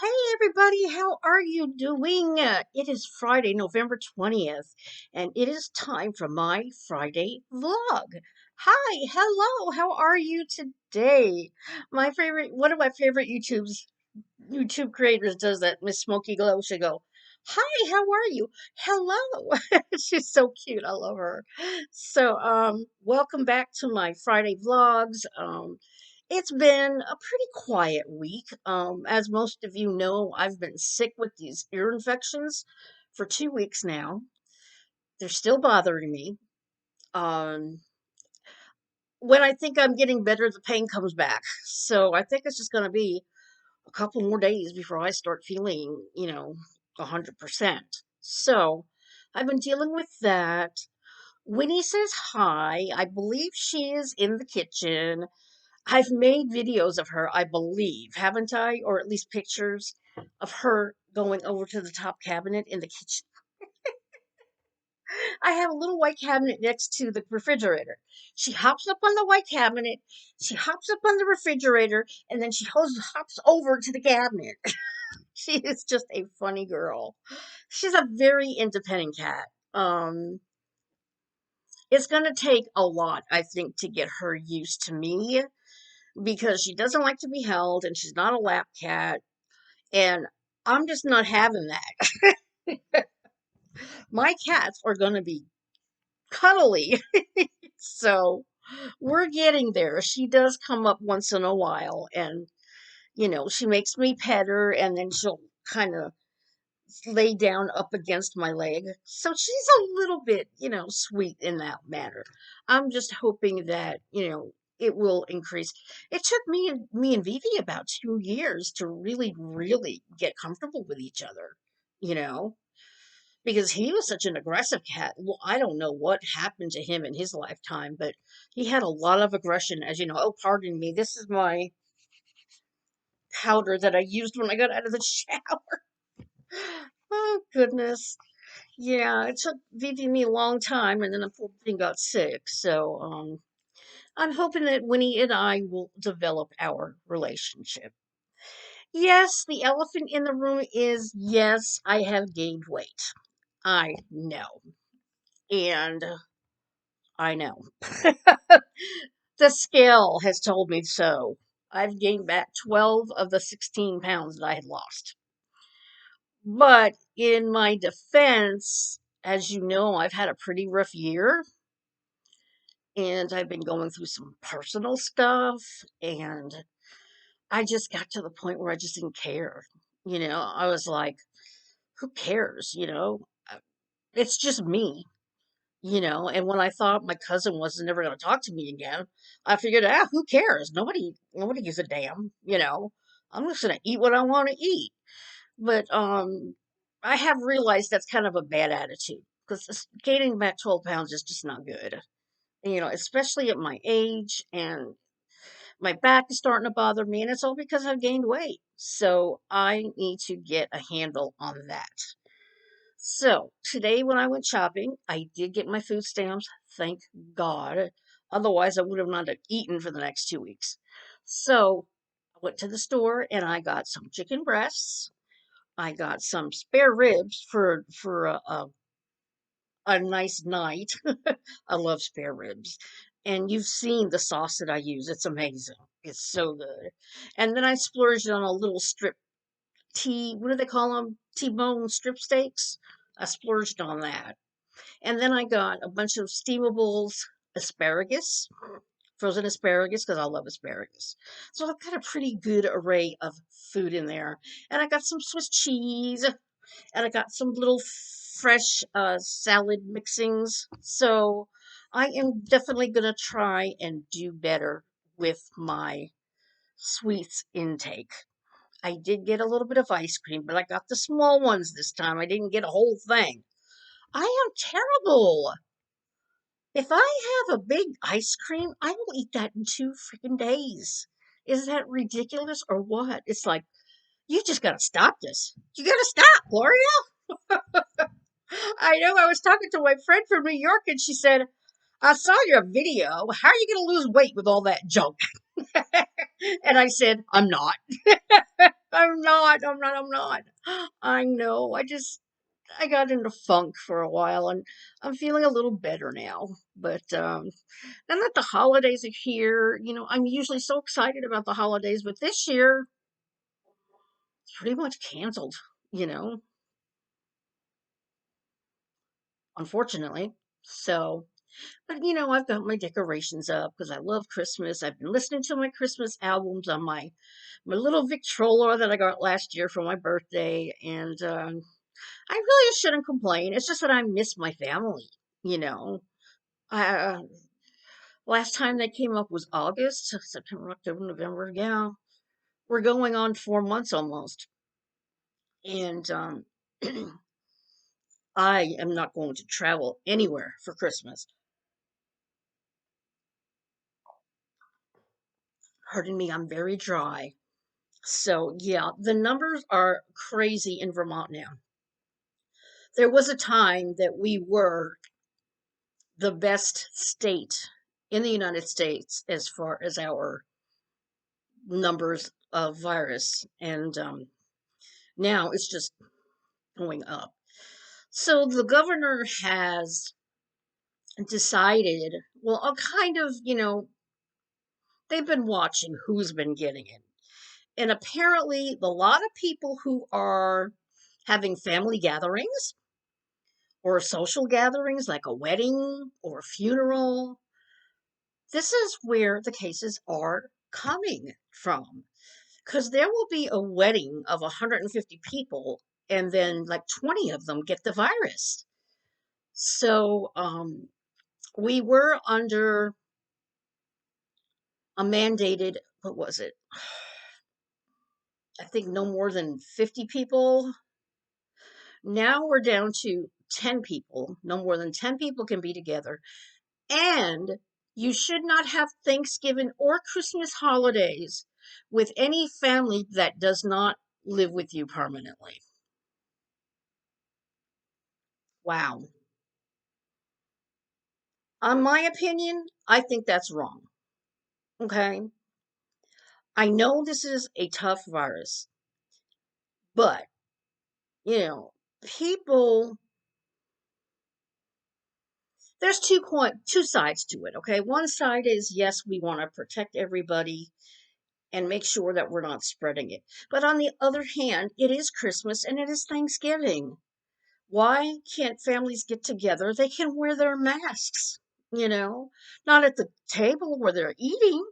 Hey everybody, how are you doing? It is Friday, November 20th, and it is time for my Friday vlog. Hi, hello, how are you today? One of my favorite YouTube creators does that, Miss Smokey Glow. She go, "Hi, how are you? Hello." She's so cute. I love her. Welcome back to my Friday vlogs. It's been a pretty quiet week. As most of you know, I've been sick with these ear infections for 2 weeks now. They're still bothering me. Um, when I think I'm getting better, the pain comes back. So I think it's just going to be a couple more days before I start feeling, 100%. So I've been dealing with that. Winnie says hi. I believe she is in the kitchen. I've made videos of her, I believe, haven't I? Or at least pictures of her going over to the top cabinet in the kitchen. I have a little white cabinet next to the refrigerator. She hops up on the white cabinet, she hops up on the refrigerator, and then hops over to the cabinet. She is just a funny girl. She's a very independent cat. It's going to take a lot, I think, to get her used to me because she doesn't like to be held and she's not a lap cat. And I'm just not having that. My cats are going to be cuddly. So we're getting there. She does come up once in a while and, she makes me pet her and then she'll kind of lay down up against my leg. So she's a little bit, sweet in that manner. I'm just hoping that, it will increase. It took me and Vivi about 2 years to really, really get comfortable with each other, you know, because he was such an aggressive cat. Well, I don't know what happened to him in his lifetime, but he had a lot of aggression, as you know. Oh, pardon me. This is my powder that I used when I got out of the shower. Oh, goodness. Yeah, it took Vivi me a long time, and then the poor thing got sick. I'm hoping that Winnie and I will develop our relationship. Yes, the elephant in the room is yes, I have gained weight. I know, and I know. The scale has told me so. I've gained back 12 of the 16 pounds that I had lost. But in my defense, as you know, I've had a pretty rough year and I've been going through some personal stuff and I just got to the point where I just didn't care. I was like, who cares, It's just me, and when I thought my cousin wasn't never going to talk to me again, I figured, who cares? Nobody gives a damn, I'm just going to eat what I want to eat. But I have realized that's kind of a bad attitude because gaining back 12 pounds is just not good, especially at my age, and my back is starting to bother me, and it's all because I've gained weight. So I need to get a handle on that. So today, when I went shopping, I did get my food stamps. Thank God. Otherwise, I would have not have eaten for the next 2 weeks. So I went to the store and I got some chicken breasts. I got some spare ribs for a nice night. I love spare ribs. And you've seen the sauce that I use. It's amazing. It's so good. And then I splurged on a little strip what do they call them? T-bone strip steaks. I splurged on that. And then I got a bunch of steamables, asparagus, frozen asparagus, because I love asparagus. So I've got a pretty good array of food in there. And I got some Swiss cheese, and I got some little fresh salad mixings. So I am definitely going to try and do better with my sweets intake. I did get a little bit of ice cream, but I got the small ones this time. I didn't get a whole thing. I am terrible. If I have a big ice cream, I will eat that in 2 freaking days. Is that ridiculous or what? It's like, you just gotta stop this. You gotta stop, Gloria. I know. I was talking to my friend from New York and she said, I saw your video. How are you going to lose weight with all that junk? And I said, I'm not. I'm not. not. I'm not. I'm not. I know. I got into funk for a while, and I'm feeling a little better now. But now that the holidays are here, I'm usually so excited about the holidays, but this year it's pretty much canceled. You know, unfortunately. So, but I've got my decorations up because I love Christmas. I've been listening to my Christmas albums on my little Victrola that I got last year for my birthday, and I really shouldn't complain. It's just that I miss my family. You know, I, last time they came up was August, September, October, November. Yeah, we're going on 4 months almost, and I am not going to travel anywhere for Christmas. Pardon me, I'm very dry. So, yeah, the numbers are crazy in Vermont now. There was a time that we were the best state in the United States as far as our numbers of virus, and now it's just going up. So, the governor has decided, well, a kind of, they've been watching who's been getting it. And apparently, a lot of people who are having family gatherings or social gatherings like a wedding or a funeral, this is where the cases are coming from. Because there will be a wedding of 150 people, and then like 20 of them get the virus. So we were under a mandated, what was it? I think no more than 50 people. Now we're down to 10 people. No more than 10 people can be together. And you should not have Thanksgiving or Christmas holidays with any family that does not live with you permanently. Wow. On my opinion, I think that's wrong. Okay. I know this is a tough virus, but, you know, people, there's two sides to it. Okay. One side is, yes, we want to protect everybody and make sure that we're not spreading it. But on the other hand, it is Christmas and it is Thanksgiving. Why can't families get together? They can wear their masks, you know, not at the table where they're eating,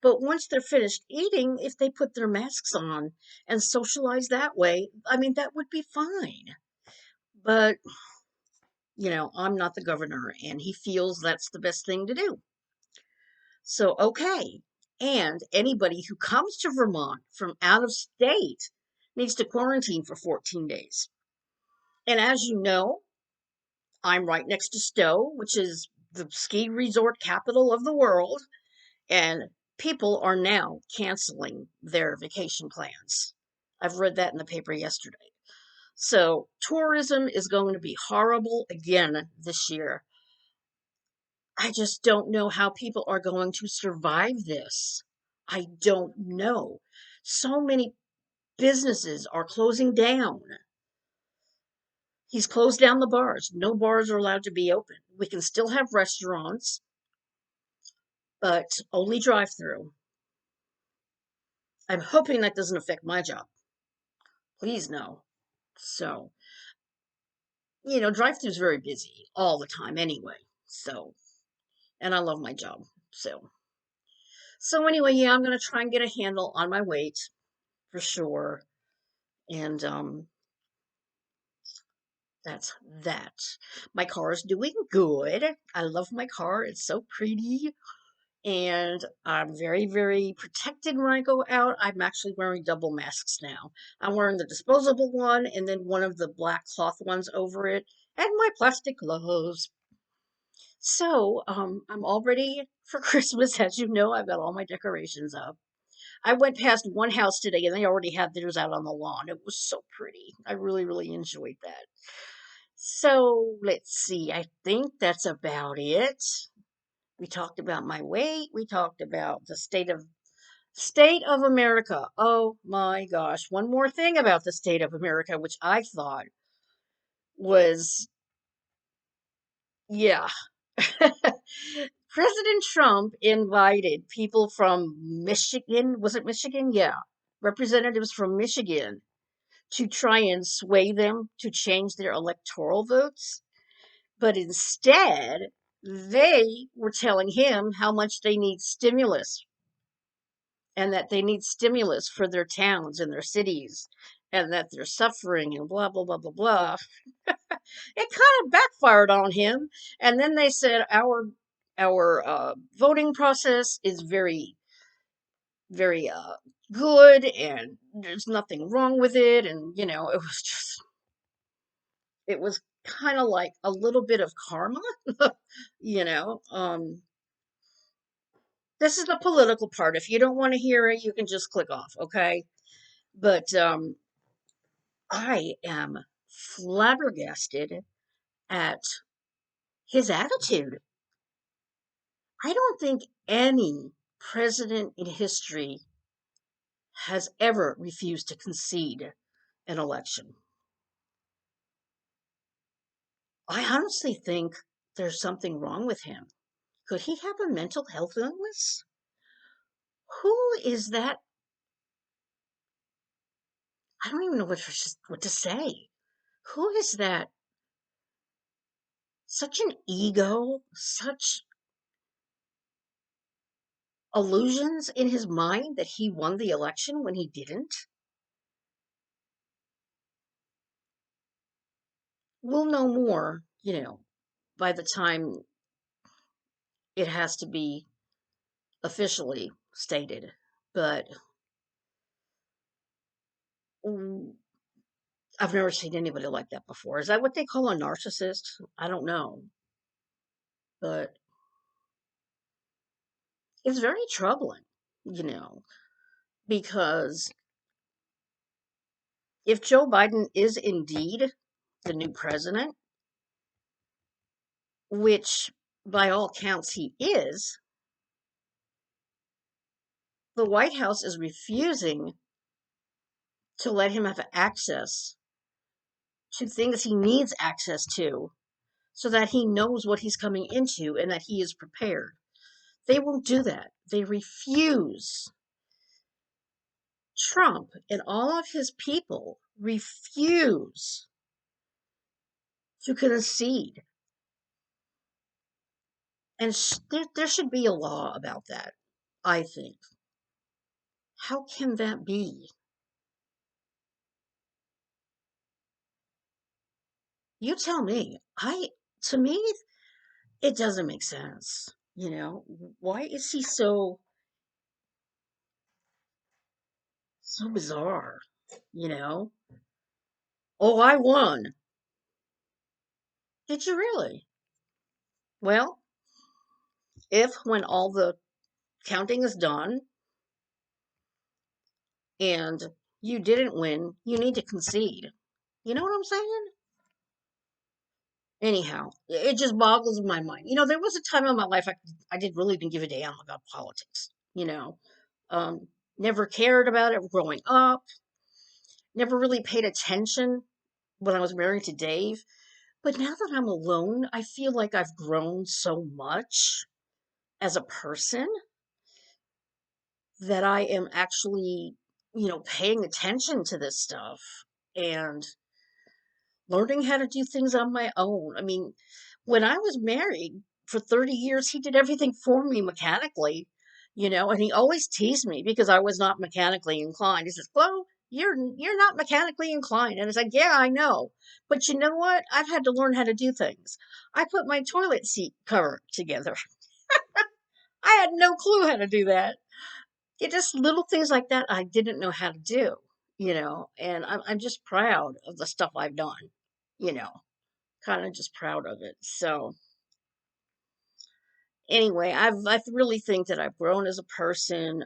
but once they're finished eating, if they put their masks on and socialize that way, I mean, that would be fine. But, I'm not the governor and he feels that's the best thing to do. So, okay. And anybody who comes to Vermont from out of state needs to quarantine for 14 days. And as you know, I'm right next to Stowe, which is the ski resort capital of the world. And people are now canceling their vacation plans. I've read that in the paper yesterday. So tourism is going to be horrible again this year. I just don't know how people are going to survive this. I don't know. So many businesses are closing down. He's closed down the bars. No bars are allowed to be open. We can still have restaurants, but only drive through. I'm hoping that doesn't affect my job. Please no. So, drive through is very busy all the time anyway. So, and I love my job. So anyway, yeah, I'm gonna try and get a handle on my weight for sure. And that's that. My car is doing good. I love my car. It's so pretty. And I'm very, very protected when I go out. I'm actually wearing double masks now. I'm wearing the disposable one and then one of the black cloth ones over it, and my plastic gloves. So, I'm all ready for Christmas. As you know, I've got all my decorations up. I went past one house today and they already had theirs out on the lawn. It was so pretty. I really, really enjoyed that. So, let's see. I think that's about it. We talked about my weight. We talked about the State of America. Oh my gosh. One more thing about the state of America, which I thought was, yeah. President Trump invited people from Michigan. Was it Michigan? Yeah. Representatives from Michigan to try and sway them to change their electoral votes. But instead, they were telling him how much they need stimulus and that they need stimulus for their towns and their cities and that they're suffering and blah, blah, blah, blah, blah. It kind of backfired on him. And then they said our voting process is very good and there's nothing wrong with it. And, it was kind of like a little bit of karma, you know. This is the political part. If you don't want to hear it, you can just click off, okay? But I am flabbergasted at his attitude. I don't think any president in history has ever refused to concede an election. I honestly think there's something wrong with him. Could he have a mental health illness? Who is that? I don't even know what to say. Who is that? Such an ego, such illusions in his mind that he won the election when he didn't. We'll know more, by the time it has to be officially stated. But mm, I've never seen anybody like that before. Is that what they call a narcissist? I don't know. But it's very troubling, you know, because if Joe Biden is indeed the new president, which by all counts he is, the White House is refusing to let him have access to things he needs access to so that he knows what he's coming into and that he is prepared. They won't do that. They refuse. Trump and all of his people refuse to concede. And there should be a law about that, I think. How can that be? You tell me. To me, it doesn't make sense. Why is he so bizarre? You know? Oh, I won. Did you really? Well, if when all the counting is done and you didn't win, you need to concede. You know what I'm saying? Anyhow, it just boggles my mind. There was a time in my life I did really didn't give a damn about politics. Um, never cared about it growing up. Never really paid attention when I was married to Dave. But now that I'm alone, I feel like I've grown so much as a person that I am actually, paying attention to this stuff and learning how to do things on my own. I mean, when I was married for 30 years, he did everything for me mechanically, and he always teased me because I was not mechanically inclined. He says, "Well, you're not mechanically inclined." And I said, "Yeah, I know. But you know what? I've had to learn how to do things. I put my toilet seat cover together. I had no clue how to do that. It just little things like that I didn't know how to do, and I'm just proud of the stuff I've done, you know, kind of just proud of it. So anyway, I really think that I've grown as a person.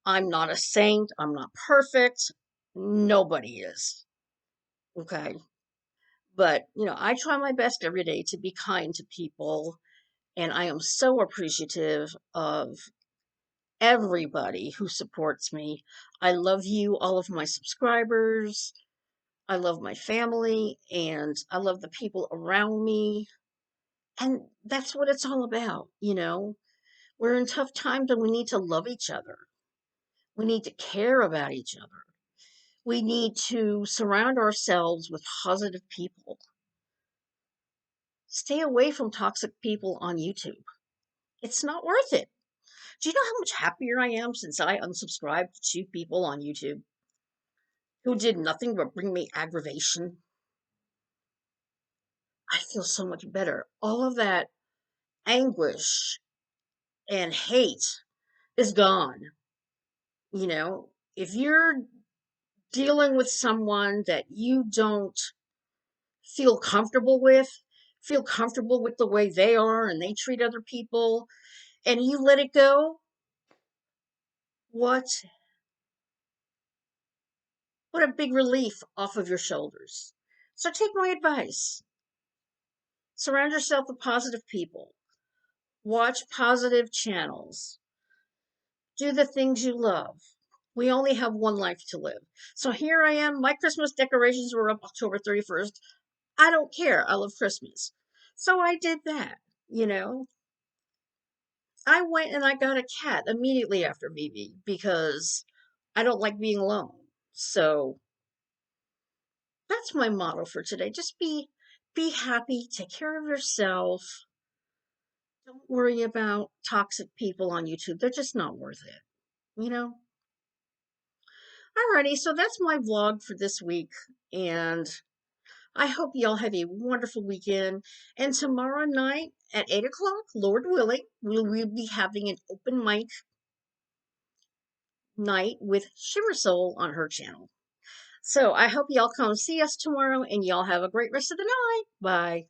I'm not a saint. I'm not perfect. Nobody is. Okay. But, I try my best every day to be kind to people. And I am so appreciative of everybody who supports me. I love you, all of my subscribers. I love my family, and I love the people around me. And that's what it's all about, you know? We're in tough times and we need to love each other. We need to care about each other. We need to surround ourselves with positive people. Stay away from toxic people on YouTube. It's not worth it. Do you know how much happier I am since I unsubscribed to 2 people on YouTube who did nothing but bring me aggravation? I feel so much better. All of that anguish and hate is gone. You know, if you're dealing with someone that you don't feel comfortable with, feel comfortable with the way they are and they treat other people, and you let it go, what what a big relief off of your shoulders. So take my advice. Surround yourself with positive people. Watch positive channels. Do the things you love. We only have one life to live. So here I am. My Christmas decorations were up October 31st. I don't care. I love Christmas. So I did that, you know. I went and I got a cat immediately after Mimi because I don't like being alone. So that's my motto for today. Just be happy, take care of yourself. Don't worry about toxic people on YouTube. They're just not worth it, you know? Alrighty, so that's my vlog for this week. And I hope y'all have a wonderful weekend. And tomorrow night at 8 o'clock, Lord willing, we'll be having an open mic night with Shimmer Soul on her channel. So I hope y'all come see us tomorrow and y'all have a great rest of the night. Bye.